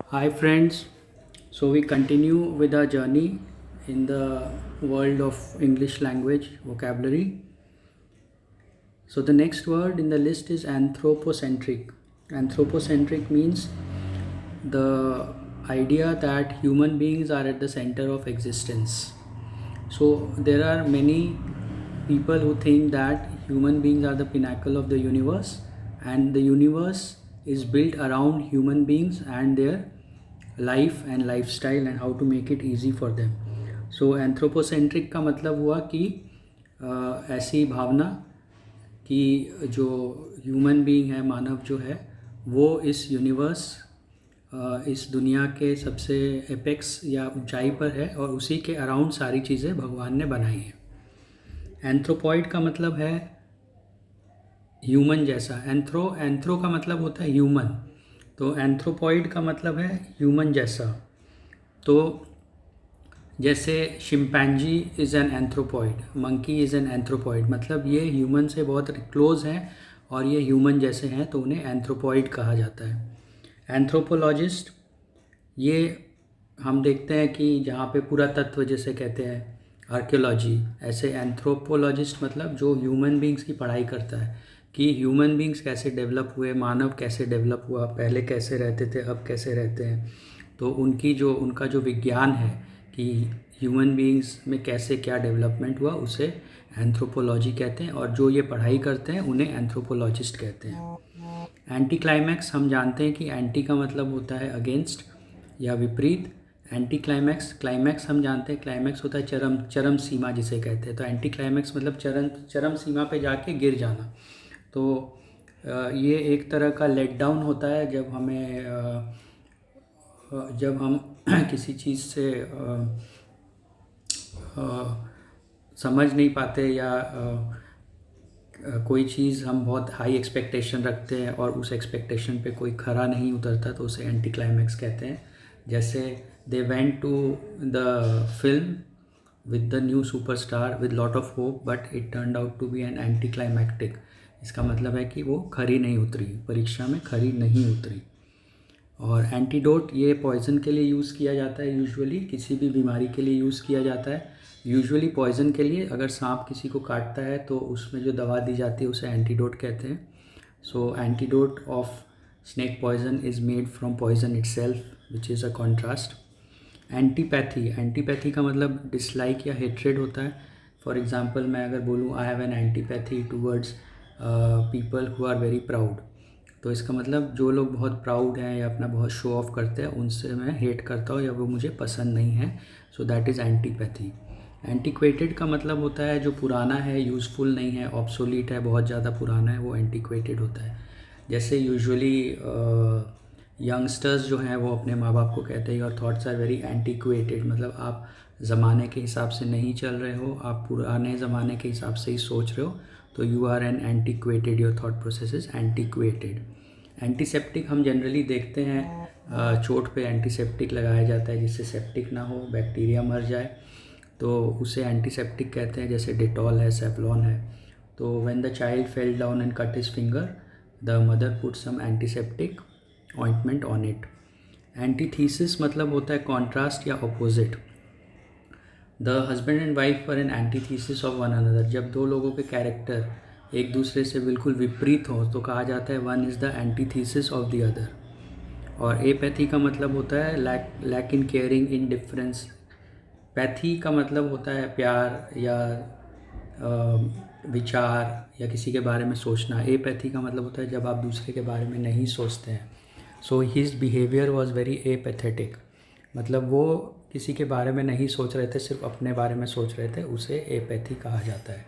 Hi friends, so we continue with our journey in the world of English language vocabulary. So the next word in the list is anthropocentric. Anthropocentric means the idea that human beings are at the center of existence. So there are many people who think that human beings are the pinnacle of the universe and the universe is built around human beings and their life and lifestyle and how to make it easy for them. So anthropocentric का मतलब हुआ कि ऐसी भावना कि जो human being है, मानव जो है, वो इस यूनिवर्स इस दुनिया के सबसे एपेक्स या ऊंचाई पर है और उसी के अराउंड सारी चीज़ें भगवान ने बनाई हैं. एंथ्रोपॉइड का मतलब है ह्यूमन जैसा. एंथ्रो का मतलब होता है ह्यूमन, तो एंथ्रोपॉइड का मतलब है ह्यूमन जैसा. तो जैसे chimpanzee is an anthropoid, monkey is an anthropoid, मतलब ये ह्यूमन से बहुत क्लोज हैं और ये ह्यूमन जैसे हैं, तो उन्हें एंथ्रोपॉइड कहा जाता है. एंथ्रोपोलॉजिस्ट, ये हम देखते हैं कि जहाँ पे पुरातत्व जैसे कहते हैं, आर्कियोलॉजी, ऐसे एंथ्रोपोलॉजिस्ट मतलब जो ह्यूमन बींग्स की पढ़ाई करता है कि ह्यूमन बींग्स कैसे डेवलप हुए, मानव कैसे डेवलप हुआ, पहले कैसे रहते थे, अब कैसे रहते हैं. तो उनका जो विज्ञान है कि ह्यूमन बींग्स में कैसे क्या डेवलपमेंट हुआ, उसे एंथ्रोपोलॉजी कहते हैं और जो ये पढ़ाई करते हैं उन्हें एंथ्रोपोलॉजिस्ट कहते हैं. एंटी क्लाइमैक्स, हम जानते हैं कि एंटी का मतलब होता है अगेंस्ट या विपरीत. एंटी क्लाइमैक्स हम जानते हैं, क्लाइमैक्स होता है चरम सीमा जिसे कहते हैं. तो एंटी क्लाइमैक्स मतलब चरम सीमा पे जाके गिर जाना. तो ये एक तरह का लेट डाउन होता है जब हम किसी चीज़ से समझ नहीं पाते या कोई चीज़ हम बहुत हाई एक्सपेक्टेशन रखते हैं और उस एक्सपेक्टेशन पे कोई खरा नहीं उतरता, तो उसे एंटी क्लाइमैक्स कहते हैं. जैसे they went to the film with the new superstar with lot of hope but it turned out to be an anticlimactic. इसका मतलब है कि वो खरी नहीं उतरी, परीक्षा में खरी नहीं उतरी. और एंटीडोट, ये पॉइज़न के लिए यूज़ किया जाता है, यूजुअली किसी भी बीमारी के लिए यूज़ किया जाता है. यूजुअली पॉइज़न के लिए, अगर सांप किसी को काटता है तो उसमें जो दवा दी जाती है उसे एंटीडोट कहते हैं. So antidote of snake poison is made from poison itself which is a contrast. Antipathy का मतलब डिसलाइक या हेट्रेड होता है. फॉर एग्ज़ाम्पल, मैं अगर बोलूँ I have an antipathy towards people who are very proud, तो इसका मतलब जो लोग बहुत प्राउड हैं या अपना बहुत शो ऑफ करते हैं उनसे मैं हेट करता हूँ या वो मुझे पसंद नहीं है. So that is antipathy. Antiquated का मतलब होता है जो पुराना है, यूज़फुल नहीं है, ऑब्सोलीट है, बहुत ज़्यादा पुराना है, वो एंटीक्वेटेड होता है. जैसे यूजुअली यंगस्टर्स जो हैं वो अपने माँ बाप को कहते हैं your thoughts are very antiquated, मतलब आप ज़माने के हिसाब से नहीं चल रहे हो, आप पुराने ज़माने के हिसाब से ही सोच रहे हो, तो you are an antiquated, your thought process is antiquated. Antiseptic हम जनरली देखते हैं चोट पे एंटीसेप्टिक लगाया जाता है जिससे सेप्टिक ना हो, बैक्टीरिया मर जाए, तो उसे एंटीसेप्टिक कहते हैं. जैसे डेटॉल है, सेफ्लॉन है. तो when the child fell down and cut his finger, the mother put some antiseptic ointment on it. Antithesis मतलब होता है कॉन्ट्रास्ट या opposite. The husband and wife were an antithesis of one another. जब दो लोगों के कैरेक्टर एक दूसरे से बिल्कुल विपरीत हो तो कहा जाता है one is the antithesis of the other. और एपैथी का मतलब होता है लैक इन केयरिंग इंडिफरेंस. पैथी का मतलब होता है प्यार या विचार या किसी के बारे में सोचना. एपैथी का मतलब होता है जब आप दूसरे के बारे में नहीं सोचते हैं. So his behaviour was very apathetic, मतलब वो किसी के बारे में नहीं सोच रहे थे, सिर्फ अपने बारे में सोच रहे थे, उसे एपैथी कहा जाता है.